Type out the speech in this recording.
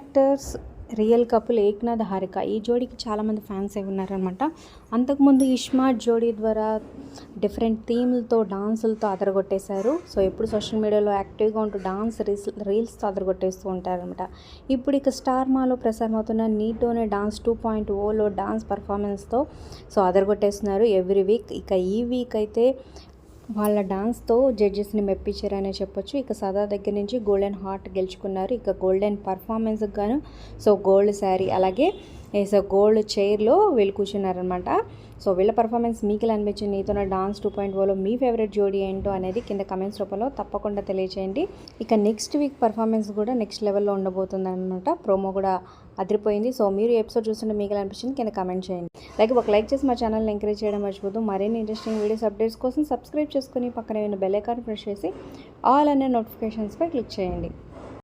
Actors real couple Eknath Harika. ఈ జోడీకి చాలామంది fans అయి ఉన్నారనమాట. అంతకుముందు ఇష్మార్ట్ జోడీ ద్వారా డిఫరెంట్ థీమ్లతో డాన్సులతో అదరగొట్టేశారు. సో ఎప్పుడు సోషల్ మీడియాలో యాక్టివ్గా ఉంటూ డాన్స్ రీల్స్తో అదరగొట్టేస్తూ ఉంటారనమాట. ఇప్పుడు ఇక స్టార్ మాలో ప్రసారమవుతున్న నీతోనే డాన్స్ 2.0లో డాన్స్ పర్ఫార్మెన్స్తో సో అదరగొట్టేస్తున్నారు ఎవ్రీ వీక్. ఇక ఈ వీక్ అయితే వాళ్ళ డాన్స్తో జడ్జెస్ని మెప్పించారనే చెప్పొచ్చు. ఇక సదా దగ్గర నుంచి గోల్డెన్ హార్ట్ గెలుచుకున్నారు. ఇక గోల్డెన్ పర్ఫార్మెన్స్కి గాను సో గోల్డ్ శారీ అలాగే సో గోల్డ్ చైర్లో వీళ్ళు కూర్చున్నారనమాట. సో వీళ్ళ పర్ఫార్మెన్స్ మీకు ఎలా అనిపించింది? నీతోనే డాన్స్ 2.0లో మీ ఫేవరెట్ జోడీ ఏంటో అనేది కింద కమెంట్స్ రూపంలో తప్పకుండా తెలియజేయండి. ఇక నెక్స్ట్ వీక్ పర్ఫార్మెన్స్ కూడా నెక్స్ట్ లెవెల్లో ఉండబోతుంది అనమాట. ప్రోమో కూడా అదిరిపోయింది. సో మీరు ఎపిసోడ్ చూస్తుంటే మీకు ఎలా అనిపించింది కింద కమెంట్ చేయండి. ఒక లైక్ చేసి మా ఛానల్ని ఎంకరేజ్ చేయడం మర్చిపోదు. మరిన్ని ఇంట్రెస్టింగ్ వీడియోస్ అప్డేట్స్ కోసం సబ్స్క్రైబ్ చేసుకుని పక్కనే ఉన్న బెల్ ఐకాన్ ప్రెస్ చేసి ఆల్ అనే నోటిఫికేషన్స్పై క్లిక్ చేయండి.